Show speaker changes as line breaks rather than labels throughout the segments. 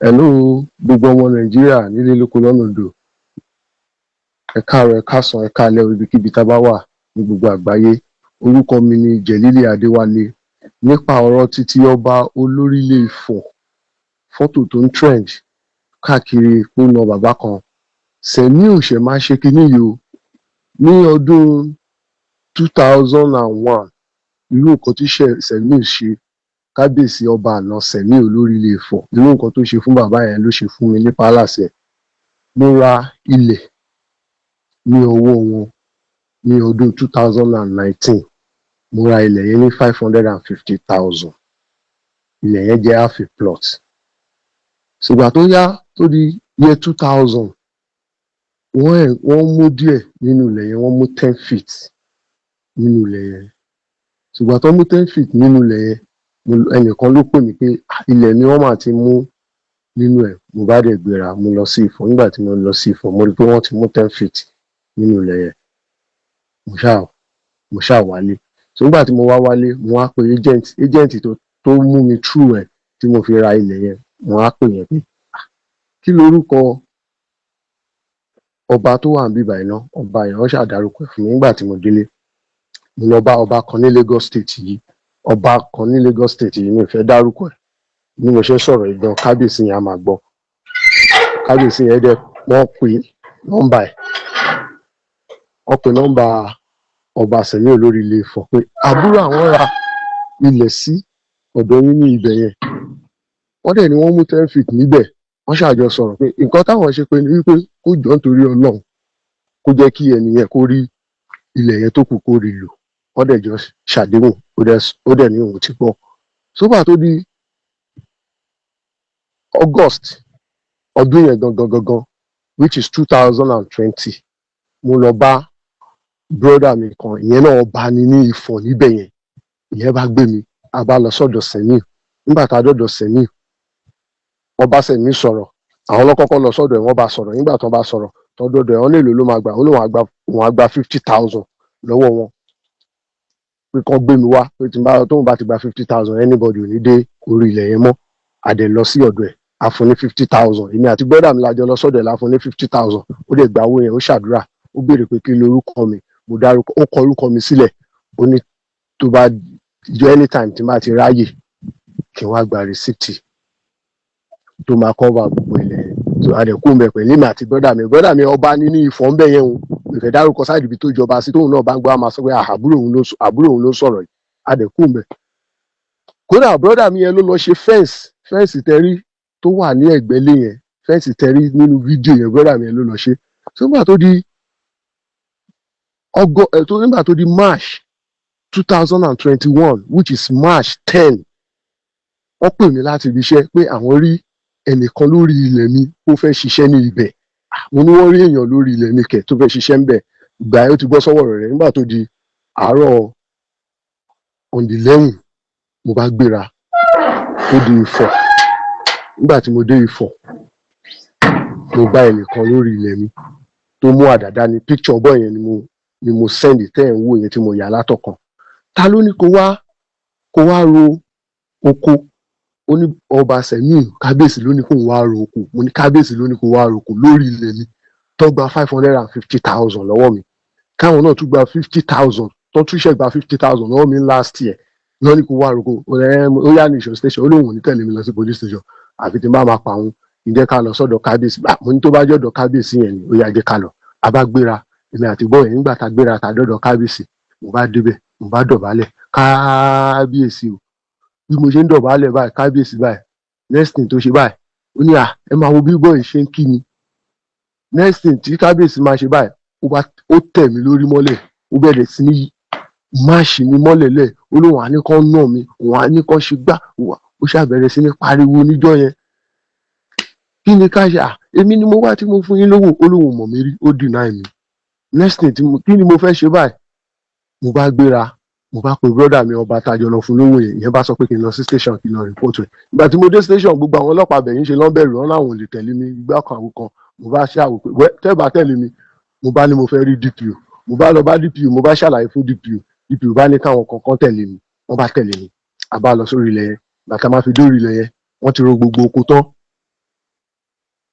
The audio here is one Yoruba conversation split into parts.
Hello, gbogbo ọmọ Nàìjíríà nílé lóko lọ́nà odò. Ẹ káàárọ̀, ẹ káàsán, ẹ káalẹ́ o, ibikíbi tá a bá wà ní gbogbo àgbáyé. Orúkọ mi ni Jẹ̀lílì Adéwálé. Nípa ọ̀rọ̀ títí ọba Olórílé Ifọ̀, fọ́tò tó ń trend káàkiri pé ó na bàbá kan. Sẹ̀mí ò ṣẹ̀ máa ṣe kinní yìí o. Ní ọdún 2001, irú nǹkan tí Sẹ̀mí ṣe kábíyèsí ọba àná Sẹ̀mí Olórílé Ifọ̀, irú nǹkan tó ṣe fún bàbá yẹn ló ṣe fún mi ní pálàsẹ̀. Mo ra ilẹ̀ ní ọwọ́ wọn ní ọdún 2019. Mo ra ilẹ̀ yẹn ní 550,000. Ilẹ̀ yẹn jẹ́ half a plot. Ṣùgbà tó yá tó di year 2000, wọ́n mú díẹ̀ nínú ilẹ̀ yẹn, wọ́n mú 10 feet nínú ilẹ̀ yẹn. Ṣùgbà tó mú 10 feet nínú ilẹ̀ yẹn, ẹnìkan ló pè mí pé ilẹ̀ ni wọ́n máa ti mú nínú ẹ̀. Mo bá dẹ̀ gbéra, mo lọ sí Ifọ̀. Nígbà tí mo lọ sí Ifọ̀, mo rí pé wọ́n ti mú 10 feet nínú ilẹ̀ yẹn. Mo ṣáà wálé. So nígbà tí mo wá wálé, mo wá pe agent tó mú mi through ẹ̀ tí mo fi ra ilẹ̀ yẹn. Mo wá pè yẹn pé kí lorúkọ ọba tó wà níbí báyìí náà? Ọba yẹn wọ́n ṣàdárúkọ ẹ̀ fún mi. Nígbà tí mo délé, mo lọ bá ọba kan ní Lagos State yìí. Ọba kan ní Lagos State yìí, mi ò fẹ́ dárúkọ ẹ̀. Bí mo ṣe sọ̀rọ̀ ìgbọ́n, kábíyèsí yẹn á máa gbọ́. Kábíyèsí yẹn dẹ̀ wọ́n pe nọ́mbà ẹ̀. Wọ́n pe nọ́mbà ọba Sẹ̀mí Olórílé Ifọ̀ pé àbúrò àwọn ra ilẹ̀ sí ọ̀dọ̀ yín ní ibẹ̀ yẹn. Wọ́n dẹ̀ ní wọ́n mú 10 feet níbẹ̀. Wọ́n ṣàjọ sọ̀rọ̀ pé nǹkan táwọn ṣe pé ni wípé kó jọ́ nítorí Ọlọ́run kó jẹ́ kí ẹni yẹn kó rí ilẹ̀ yẹn tó kù kó rí lò. Wọ́n dẹ̀ jọ ṣàdéhùn, ó dẹ̀ ní òun ti gbọ́. Sóbà tó di August ọdún yẹn gangan, which is 2020, mo lọ bá brother mi kan, ìyẹn náà ọba ni ní Ifọ̀ níbẹ̀ yẹn. Ìyẹn bá gbé mi, a bá lọ sọ́dọ̀ Sẹ̀mí. Nígbà tá a dọ́dọ̀ Sẹ̀mí, ọba Sẹ̀mí sọ̀rọ̀. Àwọn ọlọ́kọ́kọ́ lọ sọ́dọ̀ ẹ̀, wọ́n bá sọ̀rọ̀. Nígbà tó bá sọ̀rọ̀, tó dọ́dọ̀ ẹ̀, wọ́n lè ló máa gbà. Ó lóun á gba 50,000 lọ́wọ́ wọn. Pé kán gbé mi wá, pé tóun bá ti gba 50,000, anybody ò ní dé orí ilẹ̀ yẹn mọ́. A dẹ̀ lọ sí ọ̀dọ̀ ẹ̀, a fún ní 50,000. Èmi àti brother mi la jọ lọ sọ́dọ̀ ẹ̀, la fún ní 50,000. Ó dẹ̀ gba owó yẹn, ó ṣàdúrà. Ó béèrè pé kí lorúkọ mi. Mo dárúkọ, ó kọ orúkọ mi sílẹ̀. Ó ní tó bá jọ anytime tí n bá ti ráyè kí n wá gba receipt tó máa cover gbogbo ilẹ̀ yẹn. So a dẹ̀ kú mbẹ̀ pẹ̀lú èmi àti brother mi ọba ní Ifọ̀ ń bẹ̀ yẹn o. Mi fẹ́ dárúkọ sáàdì ibi tó jọba sí, tóun náà bá ń gbọ́, a máa sọ pé àbúrò òun ló sọ̀rọ̀ yìí. A dẹ̀ kú mbẹ̀. Kódà brother mi yẹn ló lọ ṣe fẹ́ǹsì tẹ́rí tó wà ní ẹ̀gbẹ́ ilé yẹn. Fẹ́ǹsì tẹ́rí nínú fídíò yẹn, brother mi yẹn ló lọ ṣe. So nígbà tó di March 2021, which is March 10, wọ́n pè mí láti ibi iṣẹ́ pé àwọn rí ẹnìkan lórí ilẹ̀ mi ó fẹ́ ṣiṣẹ́ ní ibẹ̀. Mo ní wọ́n rí èèyàn lórí ilẹ̀ mi kẹ̀ tó fẹ́ ṣiṣẹ́ ń bẹ̀. Ìgbà yẹn ó ti bọ́ sọ́wọ́ rẹ̀. Nígbà tó di àárọ̀ on the 11, mo bá gbéra ó di Ifọ̀. Nígbà tí mo dé Ifọ̀, mo bá ẹnìkan lórí ilẹ̀ mi tó mú àdá dání. Picture boy yẹn ni mo send tẹ́ ẹ̀ ń wò yẹn tí mo yà látọ̀kan. Ta ló ní kó wá ro oko? Ó ní ọba Sẹ̀mí, kábíyèsí ló ní kó wá ro oko. Mo ní kábíyèsí ló ní kó wá ro oko lórí ilẹ̀ mi. Tó gba 550,000 lọ́wọ́ mi. Káwọn náà tún gba 50,000. Tó tún ṣẹ̀ gba 50,000 lọ́wọ́ mi last year. Lọ́ ní kó wá ro oko. Ó yá ní ìṣọ̀ station. Ó lóun ò ní tẹ̀lé mi lọ sí police station. Àfi tí n bá máa pa òun. Ǹjẹ́ ká lọ sọ́dọ̀ kábíyèsí. Mo ní tó bá jọ́dọ̀ kábíyèsí yẹn ni, ó yá jẹ́ ká lọ. A bá gbéra, èmi àti bọ́ yẹn. Nígbà tá a gbéra, tá a dọ́dọ̀ kábíyèsí, mo bá débẹ̀, mo bá dọ̀bálẹ̀. Kábíyèsí o. Bí mo ṣe ń dọ̀bálẹ̀ báyìí, kábíyèsí báyìí. Next thing tó ṣe báyìí, ó ní ẹ máa wo bí bọ́ọ̀ ṣe ń kí mi. Next thing tí kábíyèsí máa ṣe báyìí, ó tẹ̀ mí lórí mọ́lẹ̀. Ó bẹ̀rẹ̀ sí ní máàṣì mi mọ́lẹ̀ lẹ̀. Ó lóun á ní kán nà mí, òun á ní kán ṣe gbá. Ó ṣàbẹ̀rẹ̀ sí ní pariwo níjọ́ yẹn. Kí ni ká ṣe? Èmi ni mo wá tí mo fún yín lówó. Ó lóun mọ̀ mí rí, ó deny mi. Next thing kí ni mo fẹ́ ṣe báyìí? Mo bá gbéra, mo bá pe brother mi ọba tájọ lọ fún lówó yẹn. Ìyẹn bá sọ pé kí n lọ sí station kí n lọ report rẹ̀. Ìgbà tí mo dé station, gbogbo àwọn ọlọ́pàá bẹ̀yìn ṣe lọ́bẹ̀rù, wọn láwọn ò lè tẹ̀lé mi ìgbà kan àwọn kan. Mo bá ṣàwò pé tẹ́ bá tẹ̀lé mi, mo bá ní mo fẹ́ rí DPO. Mo bá lọ bá DPO, mo bá ṣàlàyé fún DPO. DPO bá ní káwọn kankan tẹ̀lé mi. Wọ́n bá tẹ̀lé mi. A bá lọ sórí ilẹ̀ yẹn. Bàtà máa fi dórí ilẹ̀ yẹn, wọ́n ti ro gbogbo oko tán.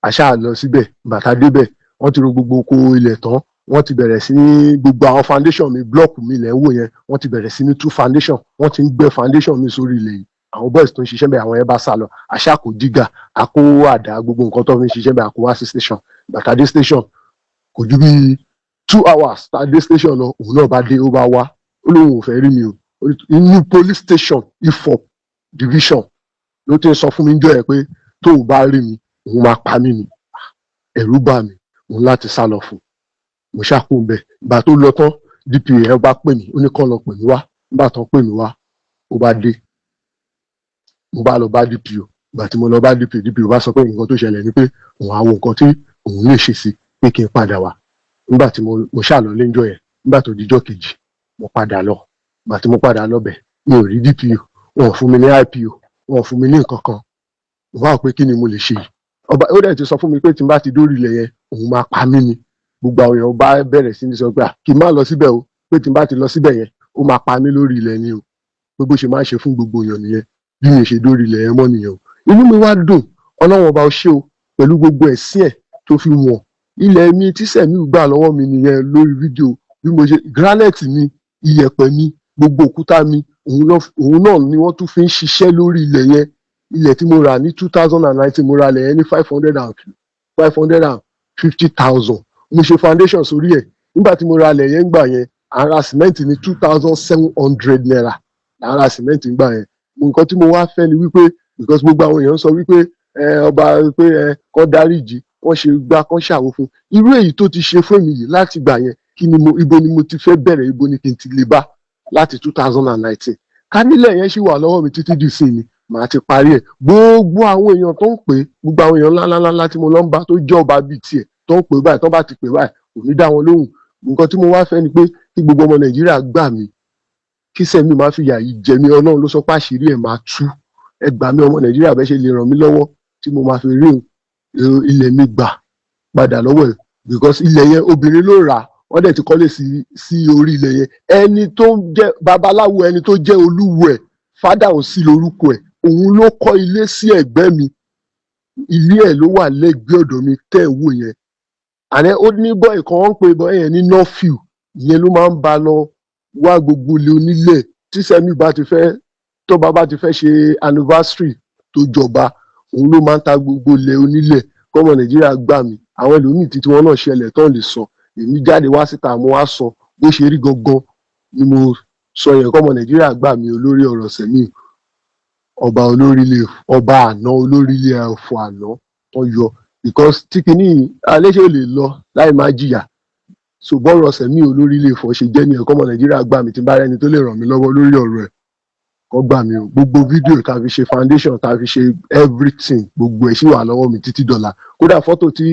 àṣà lọ síbẹ̀ bàtà débẹ̀ wọ́n ti ro gbogbo oko ilẹ̀ tán wọ́n ti bẹ̀rẹ̀ sí ní gbogbo àwọn foundation mi blọọkù mi lẹ́ ń wò yẹn wọ́n ti bẹ̀rẹ̀ sí ní tú foundation wọ́n ti ń gbẹ́ foundation mi sórí ilẹ̀ yìí àwọn boys tó ń ṣiṣẹ́ bẹ́ẹ̀ àwọn yẹn bá sá lọ àṣà kò dígà àkó àdá gbogbo nǹkan tó fi ń ṣiṣẹ́ bẹ́ẹ̀ àkó wá sí station bàtà dé station kò ju bí 2 hours tá a dé station lọ òun náà bá dé ó bá wá ó lóun ò fẹ́ rí mi o inú police station Ifọ̀ division ló ti ń sọ fún mi jọ ẹ pé tóun bá rí mi òun máa pa mí ni ẹ̀rù bà mí òun láti sá lọ fún mo ṣàkóso bẹ́ẹ̀ ìgbà tó lọ tán DPO yẹn bá pè mí ó ní kàn lọ pè mí wá nígbà tán pè mí wá ó bá dé mo bá lọ bá DPO ìgbà tí mo lọ bá DPO bá sọ pé nǹkan tó ṣẹlẹ̀ ni pé òun á wo nǹkan tí òun lè ṣe sí pé kí n padà wá nígbà tí mo ṣàlọ lẹ́jọ́ yẹn nígbà tó dijọ́ kejì mo padà lọ ìgbà tí mo padà lọ bẹ̀ mi ò rí DPO wọn ò fún mi ní IPO wọn ò fún mi ní nǹkan kan mo bá wò pé kí ni mo lè ṣe yìí ọba ó dẹ̀ ti sọ fún mi pé tí n bá ti dórí ilẹ̀ yẹn òun máa pa mí ni gbogbo àwọn èèyàn bá bẹ̀rẹ̀ sí ní sọ pé kí n má lọ síbẹ̀ o pé tí n bá ti lọ síbẹ̀ yẹn ó máa pa mí lórí ilẹ̀ ni o pé bó ṣe máa ń ṣe fún gbogbo èèyàn nìyẹn bí mi ṣe dórí ilẹ̀ yẹn mọ́ nìyẹn o inú mi wá dùn ọlọ́run ọba ó ṣe o pẹ̀lú gbogbo ẹ̀sìn ẹ̀ tó fi wọ̀n ilẹ̀ mi tí Sẹ̀míù gbà lọ́wọ́ mi nìyẹn lórí fídíò bí mo ṣe granite mi iyẹ̀pẹ̀ mi gbogbo òkúta mi òun náà ni wọ́n tún fi ń ṣiṣẹ́ lórí ilẹ̀ yẹn ilẹ̀ tí mo rà ní 2019 mo ra ilẹ̀ yẹn ní 550,000 mo ṣe foundation sórí ẹ̀ nígbà tí mo ra ilẹ̀ yẹn gbà yẹn ara cement ní 2,700 naira ara cement gbà yẹn nǹkan tí mo wá fẹ́ ni wípé because gbogbo àwọn èèyàn sọ wípé ọba pé kọ́ dáríjì wọ́n ṣe gbá kọ́ ṣàwo fún irú èyí tó ti ṣe fún mi yìí láti gbà yẹn ibo ni mo ti fẹ́ bẹ̀rẹ̀ ibo ni kí n ti lè bá láti 2019 ká nílẹ̀ yẹn ṣì wà lọ́wọ́ mi títí di sí ni màá ti parí ẹ̀ gbogbo àwọn èèyàn tó ń pè gbogbo àwọn èèyàn ńláńlá tí mo lọ ń bá tó jẹ́ ọba bíi tiẹ̀ tó ń pè báyìí tó bá ti pè báyìí kò ní dá wọn lóhùn nǹkan tí mo wá fẹ́ ni pé kí gbogbo ọmọ Nàìjíríà gbà mí kí Sẹ̀míù má fi yà yìí jẹ mí Ọlọ́run ló sọ pé àṣírí ẹ̀ máa tú ẹ gbà mí ọmọ Nàìjíríà bẹ́ẹ̀ ṣe lè ràn mí lọ́wọ́ tí mo máa fi rí ilẹ̀ mi gbà padà lọ́wọ́ ẹ̀ because ilẹ̀ yẹn obìnrin ló rà wọ́n dẹ̀ ti kọ́lé sí orí ilẹ̀ yẹn ẹni tó jẹ́ babaláwo ẹni tó jẹ́ olúwo ẹ̀ fádà ò sí lórúkọ ẹ̀ òun ló kọ́ ilé sí ẹ̀gbẹ́ mi ilé ẹ̀ ló wà lẹ́gbẹ̀ẹ́ ọ̀dọ̀ mi tẹ́ ẹ̀ wò yẹn àná ó ní bọ́ọ̀ kan wọ́n ń pe bọ́ọ̀ yẹn ní northfield ìyẹn ló máa ń ba lọ wá gbogbo ilé onílẹ̀ tí Sẹ̀míù bá ti fẹ́ tọ́ba bá ti fẹ́ ṣe anniversary tó jọba òun ló máa ń ta gbogbo ilé onílẹ̀ kọ́mọ Nàìjíríà gbà mí àwọn ẹlòmíì tí wọ́n náà ṣẹlẹ̀ tán lè sọ èmi jáde wá síta mo wá sọ bó ṣe rí gangan ni mo sọ yẹn kọ́mọ Nàìjíríà gbà mí olórí ọ̀rọ̀ Sẹ̀míù ọba olórílẹ̀ ọba àná olórílẹ̀ ọ̀fọ̀ àná tó yọ because tí kìíní aléṣe lè lọ láì má jìyà so bọ́rọ̀ Sẹ̀míù olórílẹ̀ Ifọ̀ ṣe jẹ́ ní ẹ̀kọ́ ọmọ Nàìjíríà gbà mí tí bá rẹni tó lè ràn mí lọ́wọ́ lórí ọ̀rọ̀ ẹ̀ kọ́ gbà mí o gbogbo fídíò tá a fi ṣe foundation tá a fi ṣe everything gbogbo ẹ̀ ṣì wà lọ́wọ́ mi títí dọ̀là kódà fọ́tò tí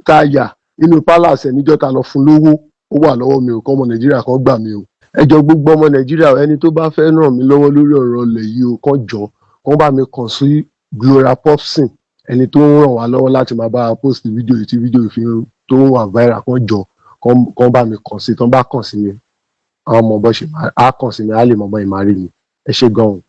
ká yà nínú palace ẹ̀ níjọ́ ta lọ fún lówó ó wà lọ́wọ́ mi o kọ́ ọmọ Nàìjíríà kan gbà mí o ẹ jọ gbogbo ọmọ Nàìjíríà ẹni tó bá fẹ́ ràn mí lọ́wọ́ lórí ọ̀rọ̀ ilẹ̀ yìí o kàn jọ kàn bá mi kàn sí Gloria Popson ẹni tó ń ràn wá lọ́wọ́ láti máa bá a post fídíò yìí tí fídíò yìí fi tó ń wà viral kàn jọ kàn bá mi kàn sí tán bá kàn sí mi àwọn ọmọ bọ́ ṣe á kàn sí mi á lè mọ̀ bọ́ ìmárí mi ẹ ṣé gan-an.